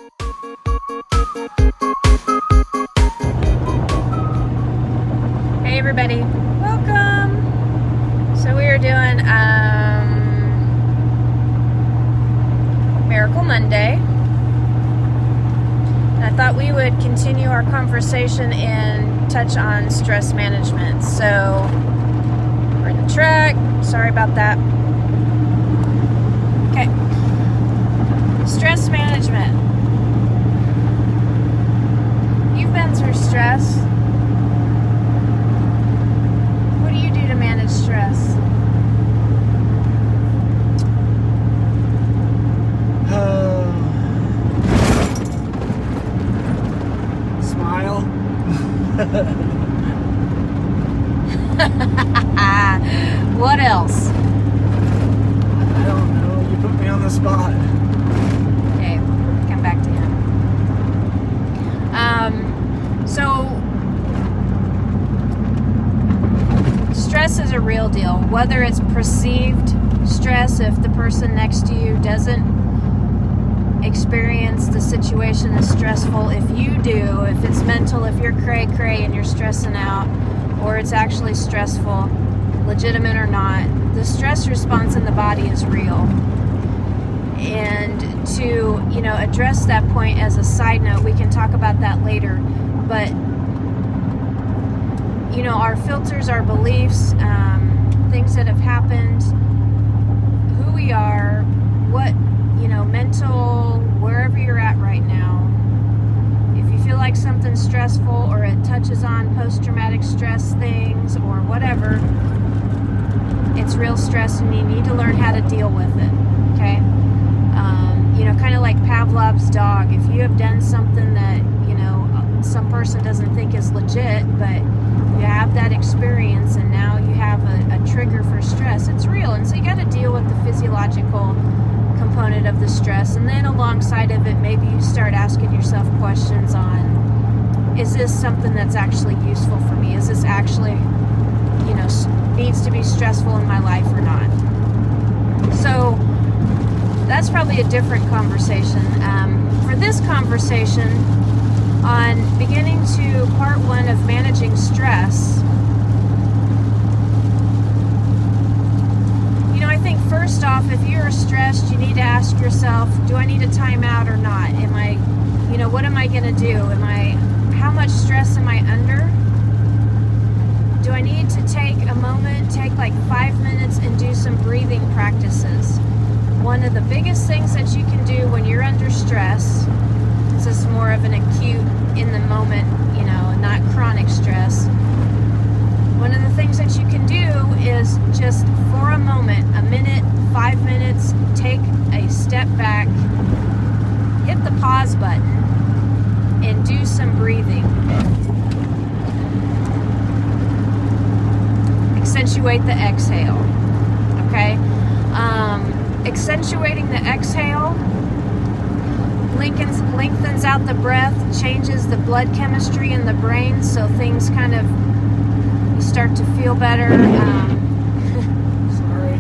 Hey everybody, welcome. So we are doing Miracle Monday. And I thought we would continue our conversation and touch on stress management. So we're in the truck. Sorry about that. Okay. Stress management. You've been through stress. What do you do to manage stress? Smile. What else? I don't know. You put me on the spot. Okay, come back to him. So stress is a real deal. Whether it's perceived stress, if the person next to you doesn't experience the situation as stressful, if you do, if it's mental, if you're cray-cray and you're stressing out, or it's actually stressful, legitimate or not, the stress response in the body is real. And to, address that point as a side note, we can talk about that later, but our filters, our beliefs, things that have happened, who we are, what, mental, wherever you're at right now. If you feel like something's stressful or it touches on post-traumatic stress things or whatever, it's real stress and you need to learn how to deal with it, okay? Kind of like Pavlov's dog. If you have done something that, some person doesn't think is legit, but you have that experience and now you have a trigger for stress, it's real. And so you got to deal with the physiological component of the stress, and then alongside of it, maybe you start asking yourself questions on, is this something that's actually useful for me? Is this actually, needs to be stressful in my life or not? So that's probably a different conversation. For this conversation, on beginning to part one of managing stress, I think first off, if you're stressed, you need to ask yourself, do I need a timeout or not? What am I going to do? How much stress am I under? Do I need to take a moment, take like 5 minutes and do some breathing practices? One of the biggest things that you can do when you're under stress, this is more of an acute, in the moment, not chronic stress. One of the things that you can do is just for a moment, a minute, 5 minutes, take a step back, hit the pause button, and do some breathing. Accentuate the exhale, okay? Accentuating the exhale lengthens out the breath, changes the blood chemistry in the brain, so things kind of, you start to feel better. Sorry.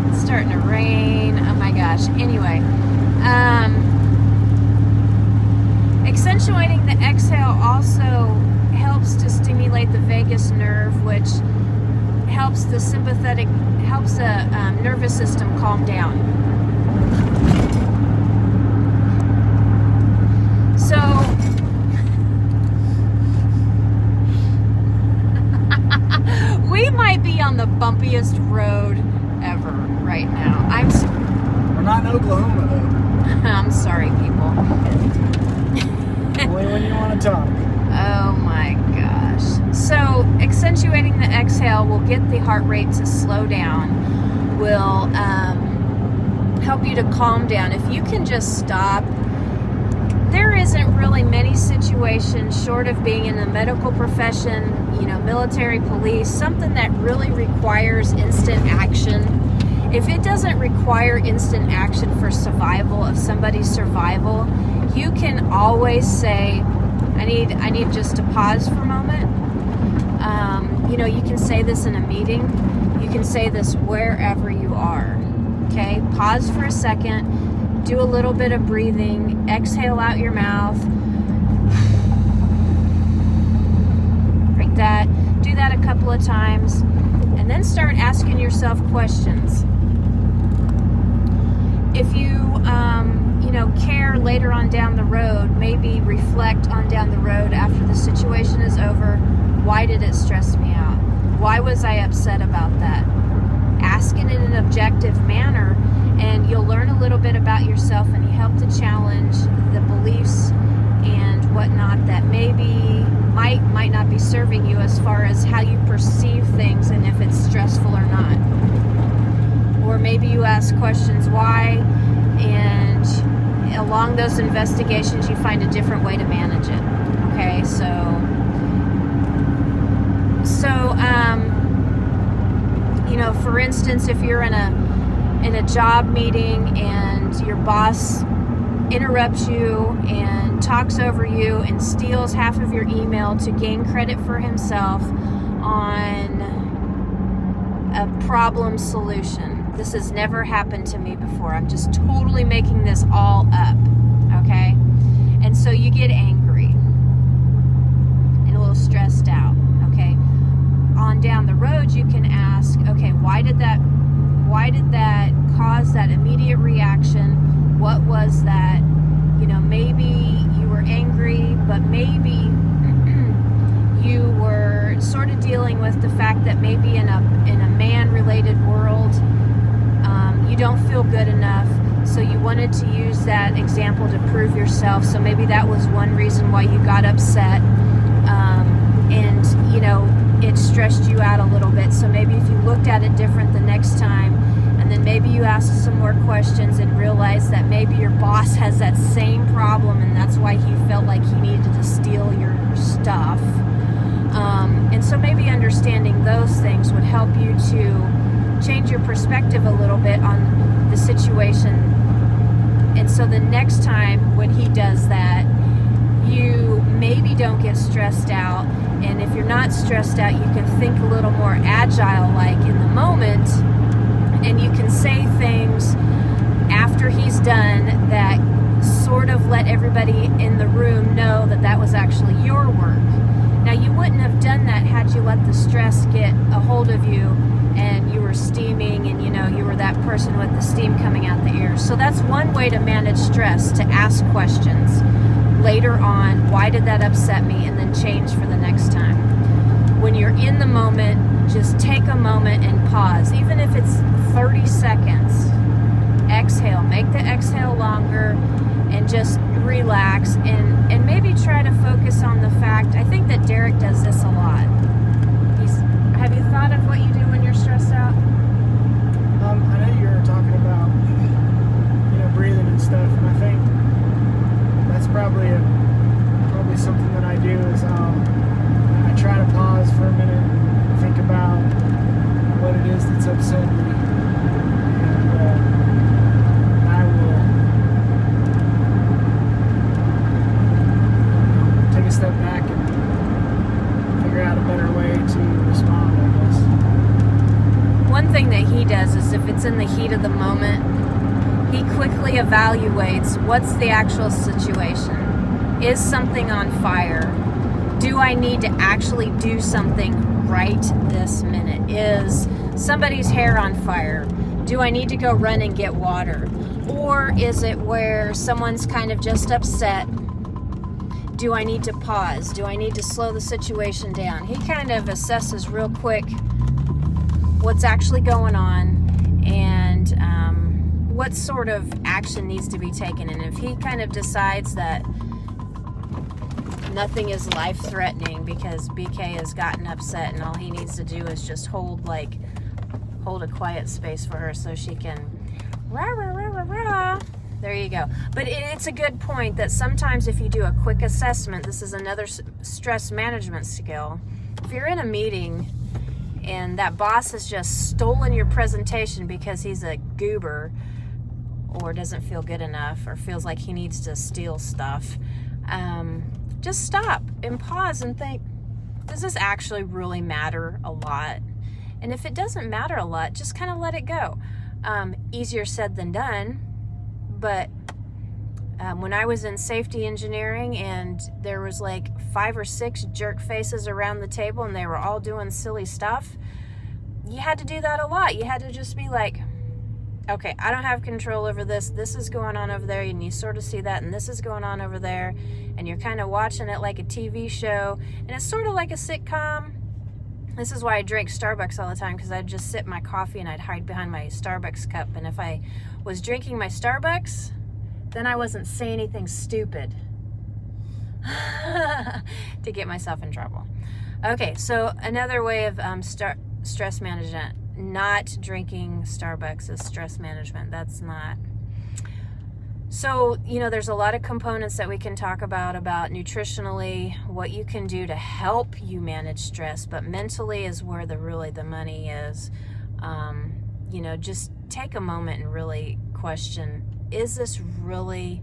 It's starting to rain. Oh my gosh. Anyway, accentuating the exhale also helps to stimulate the vagus nerve, which helps the nervous system calm down. So we might be on the bumpiest road ever right now. We're not in Oklahoma, though. I'm sorry, people. Only when you want to talk. Oh my gosh. So accentuating the exhale will get the heart rate to slow down, will help you to calm down. If you can just stop, there isn't really many situations short of being in the medical profession, military, police, something that really requires instant action. If it doesn't require instant action for survival of somebody's survival, you can always say, I need just to pause for a moment. You can say this in a meeting. You can say this wherever you are. Okay, pause for a second. do a little bit of breathing, exhale out your mouth, like that. Do that a couple of times, and then start asking yourself questions. If you care later on down the road, maybe reflect on down the road after the situation is over. Why did it stress me out? Why was I upset about that? Ask it in an objective manner, and you'll learn a little bit about yourself, and you help to challenge the beliefs and whatnot that maybe might not be serving you as far as how you perceive things and if it's stressful or not. Or maybe you ask questions why, and along those investigations you find a different way to manage it. Okay, for instance, if you're in a job meeting and your boss interrupts you and talks over you and steals half of your email to gain credit for himself on a problem solution. This has never happened to me before. I'm just totally making this all up, okay? And so you get angry and a little stressed out, okay? On down the road, you can ask, okay, why did that cause that immediate reaction? What was that? Maybe you were angry, but maybe you were sort of dealing with the fact that maybe in a man-related world, you don't feel good enough, so you wanted to use that example to prove yourself. So maybe that was one reason why you got upset, and it stressed you out a little bit. So maybe if you looked at it different the next time, and then maybe you asked some more questions and realized that maybe your boss has that same problem, and that's why he felt like he needed to steal your stuff. And so maybe understanding those things would help you to change your perspective a little bit on the situation. And so the next time when he does that, you maybe don't get stressed out. And if you're not stressed out, you can think a little more agile, like in the moment, and you can say things after he's done that sort of let everybody in the room know that that was actually your work. Now, you wouldn't have done that had you let the stress get a hold of you and you were steaming and you were that person with the steam coming out the ears. So that's one way to manage stress, to ask questions later on. Why did that upset me? And then change for the next time. When you're in the moment, just take a moment and pause. Even if it's 30 seconds, exhale. Make the exhale longer and just relax and maybe try to focus on the fact. I think that Derek does this a lot. Have you thought of what you do when you're stressed out? I know you were talking about, breathing and stuff, and I think that's probably something that I do is I try to pause for a minute and think about what it is that's upsetting me, and I will take a step back and figure out a better way to respond, I guess. One thing that he does is if it's in the heat of the moment, he quickly evaluates what's the actual situation. Is something on fire? Do I need to actually do something right this minute? Is somebody's hair on fire? Do I need to go run and get water? Or is it where someone's kind of just upset? Do I need to pause? Do I need to slow the situation down? He kind of assesses real quick what's actually going on and what sort of action needs to be taken. And if he kind of decides that nothing is life-threatening because BK has gotten upset and all he needs to do is just hold a quiet space for her so she can rah, rah, rah, rah, rah. There you go. But it's a good point that sometimes if you do a quick assessment, this is another stress management skill. If you're in a meeting and that boss has just stolen your presentation because he's a goober or doesn't feel good enough or feels like he needs to steal stuff, just stop and pause and think, does this actually really matter a lot? And if it doesn't matter a lot, just kind of let it go. Easier said than done, but When I was in safety engineering and there was like 5 or 6 jerk faces around the table and they were all doing silly stuff, you had to do that a lot. You had to just be like, okay, I don't have control over this. This is going on over there, and you sort of see that, and this is going on over there, and you're kind of watching it like a TV show, and it's sort of like a sitcom. This is why I drink Starbucks all the time, because I'd just sip my coffee and I'd hide behind my Starbucks cup, and if I was drinking my Starbucks, then I wasn't saying anything stupid to get myself in trouble. Okay, so another way of stress management, not drinking Starbucks is stress management. That's not. So, there's a lot of components that we can talk about nutritionally, what you can do to help you manage stress, but mentally is where the money is. Just take a moment and really question, is this really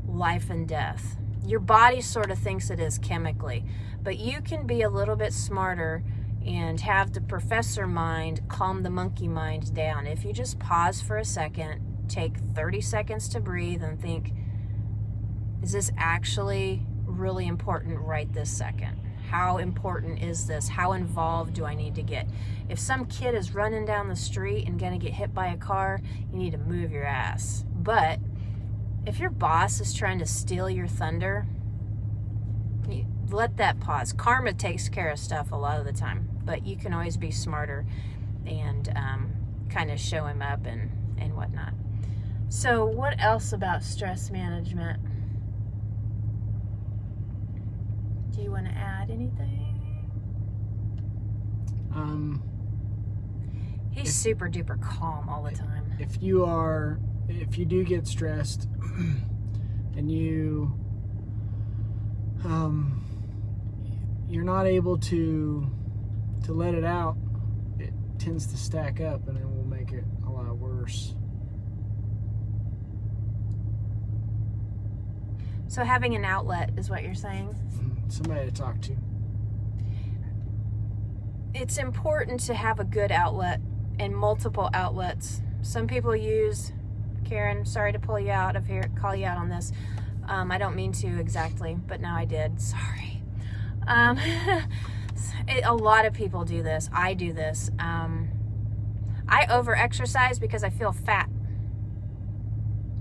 life and death? Your body sort of thinks it is chemically, but you can be a little bit smarter and have the professor mind calm the monkey mind down. If you just pause for a second, take 30 seconds to breathe and think, is this actually really important right this second? How important is this? How involved do I need to get? If some kid is running down the street and gonna get hit by a car, you need to move your ass. But if your boss is trying to steal your thunder, let that pause. Karma takes care of stuff a lot of the time, but you can always be smarter and kind of show him up and whatnot. So what else about stress management? Do you want to add anything? He's super duper calm all the time. If you do get stressed and you're not able to let it out, it tends to stack up and it will make it a lot worse. So having an outlet is what you're saying? Somebody to talk to. It's important to have a good outlet and multiple outlets. Some people use, Karen, sorry to pull you out of here, call you out on this. I don't mean to exactly, but now I did. Sorry. A lot of people do this. I do this. I over-exercise because I feel fat.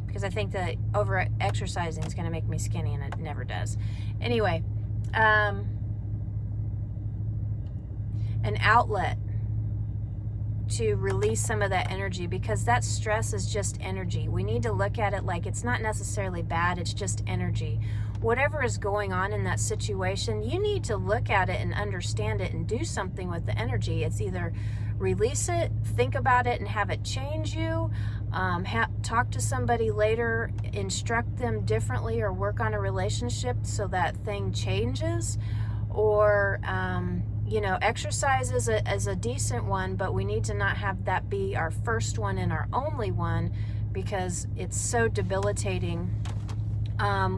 Because I think that over-exercising is going to make me skinny, and it never does. Anyway, an outlet to release some of that energy, because that stress is just energy. We need to look at it like it's not necessarily bad, it's just energy. Whatever is going on in that situation, you need to look at it and understand it and do something with the energy. It's either release it, think about it and have it change you, talk to somebody later, instruct them differently, or work on a relationship so that thing changes, or exercise is a decent one, but we need to not have that be our first one and our only one, because it's so debilitating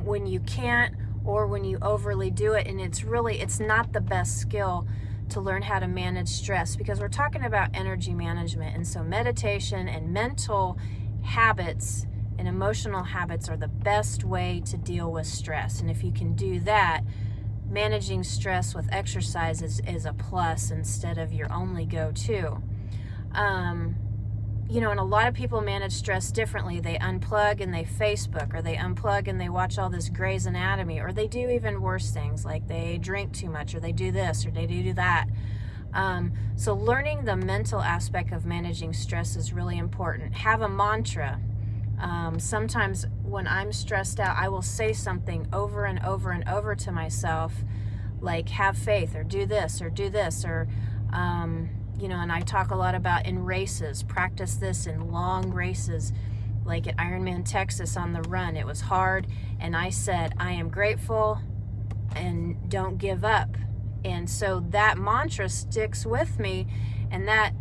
when you can't, or when you overly do it. And it's not the best skill to learn how to manage stress, because we're talking about energy management. And so meditation and mental habits and emotional habits are the best way to deal with stress. And if you can do that, managing stress with exercise is a plus instead of your only go-to. And a lot of people manage stress differently. They unplug and they Facebook, or they unplug and they watch all this Grey's Anatomy, or they do even worse things, like they drink too much, or they do this, or they do that. So learning the mental aspect of managing stress is really important. Have a mantra. Sometimes when I'm stressed out, I will say something over and over and over to myself, like have faith, or do this, or do this, or and I talk a lot about in races, practice this in long races, like at Ironman Texas on the run. It was hard, and I said, I am grateful and don't give up. And so that mantra sticks with me, and that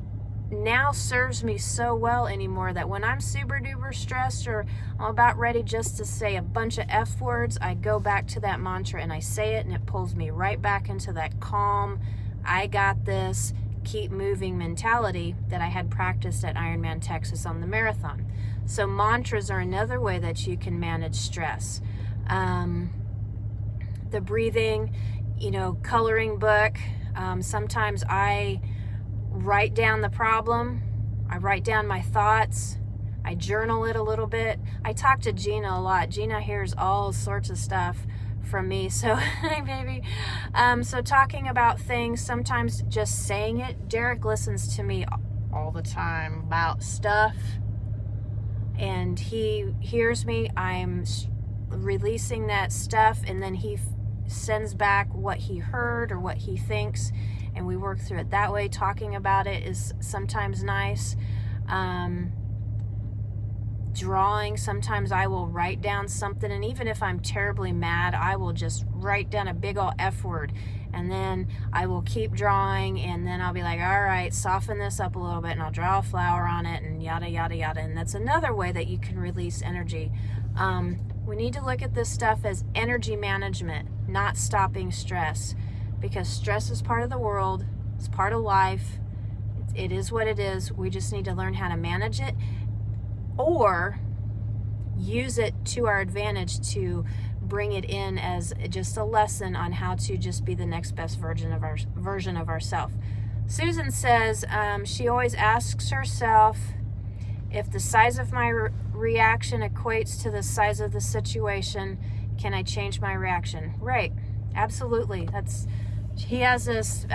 now serves me so well anymore, that when I'm super duper stressed, or I'm about ready just to say a bunch of F words, I go back to that mantra and I say it, and it pulls me right back into that calm, I got this, keep moving mentality that I had practiced at Ironman Texas on the marathon. So mantras are another way that you can manage stress. The breathing, coloring book. Sometimes I write down the problem. I write down my thoughts. I journal it a little bit. I talk to Gina a lot. Gina hears all sorts of stuff from me. So, hi baby. So talking about things, sometimes just saying it. Derek listens to me all the time about stuff. And he hears me. I'm releasing that stuff, and then he sends back what he heard or what he thinks, and we work through it that way. Talking about it is sometimes nice. Drawing, sometimes I will write down something, and even if I'm terribly mad, I will just write down a big old F word, and then I will keep drawing, and then I'll be like, all right, soften this up a little bit, and I'll draw a flower on it, and yada yada yada. And that's another way that you can release energy. We need to look at this stuff as energy management, not stopping stress, because stress is part of the world. It's part of life. It is what it is. We just need to learn how to manage it, or use it to our advantage to bring it in as just a lesson on how to just be the next best version of ourselves. Susan says she always asks herself, if the size of my reaction equates to the size of the situation, can I change my reaction? Right, absolutely. He has this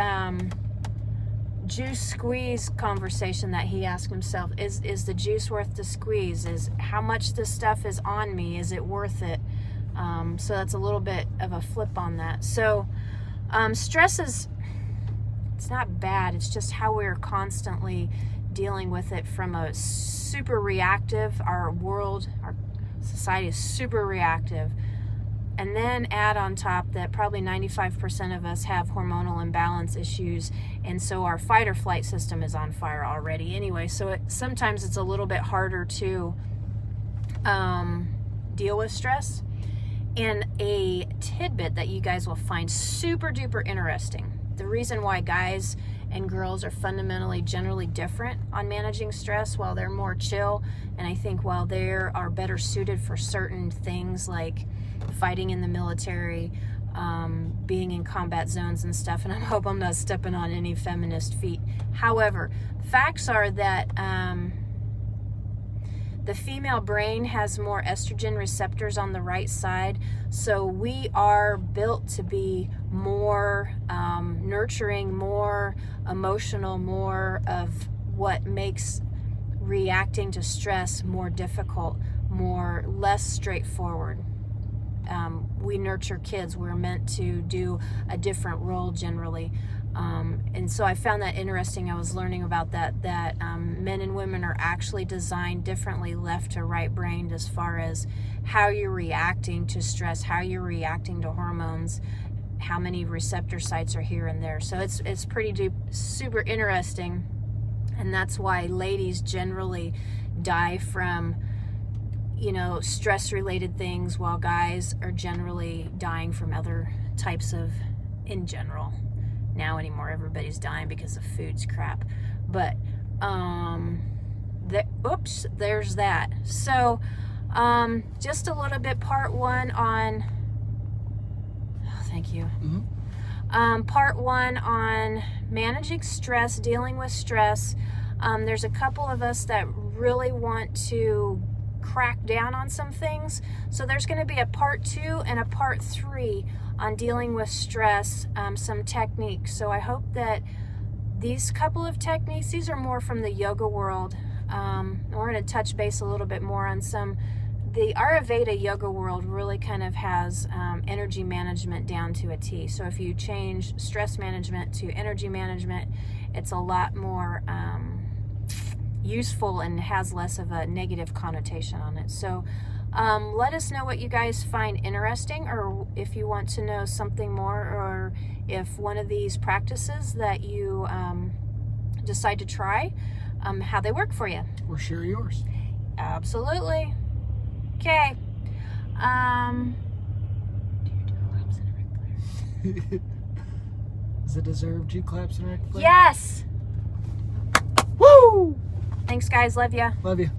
juice squeeze conversation that he asks himself. Is the juice worth the squeeze? Is how much this stuff is on me? Is it worth it? So that's a little bit of a flip on that. So stress it's not bad. It's just how we're constantly dealing with it from a super reactive. Our society is super reactive. And then add on top that probably 95% of us have hormonal imbalance issues, and so our fight or flight system is on fire already anyway. So sometimes it's a little bit harder to deal with stress. And a tidbit that you guys will find super duper interesting. The reason why guys and girls are fundamentally generally different on managing stress, while they're more chill, and I think while they are better suited for certain things like fighting in the military, being in combat zones and stuff, and I hope I'm not stepping on any feminist feet. However, facts are that the female brain has more estrogen receptors on the right side, so we are built to be more nurturing, more emotional, more of what makes reacting to stress more difficult, less straightforward. We nurture kids. We're meant to do a different role generally. And so I found that interesting. I was learning about that men and women are actually designed differently, left to right brained, as far as how you're reacting to stress, how you're reacting to hormones, how many receptor sites are here and there. So it's pretty super interesting. And that's why ladies generally die from stress-related things, while guys are generally dying from other types of, in general. Now anymore, everybody's dying because the food's crap. But, there's that. So, just a little bit, part one on, thank you. Mm-hmm. Part one on managing stress, dealing with stress. There's a couple of us that really want to crack down on some things, so there's going to be a part 2 and a part 3 on dealing with stress, some techniques. So I hope that these couple of techniques, these are more from the yoga world. We're going to touch base a little bit more on the Ayurveda yoga world really kind of has energy management down to a T. So if you change stress management to energy management, it's a lot more useful and has less of a negative connotation on it. So let us know what you guys find interesting, or if you want to know something more, or if one of these practices that you decide to try, how they work for you. Or share yours. Absolutely. Okay. Do you do claps in a Ric Flair? Does it deserve 2 claps in a Ric Flair? Yes! Woo! Thanks, guys. Love ya. Love you.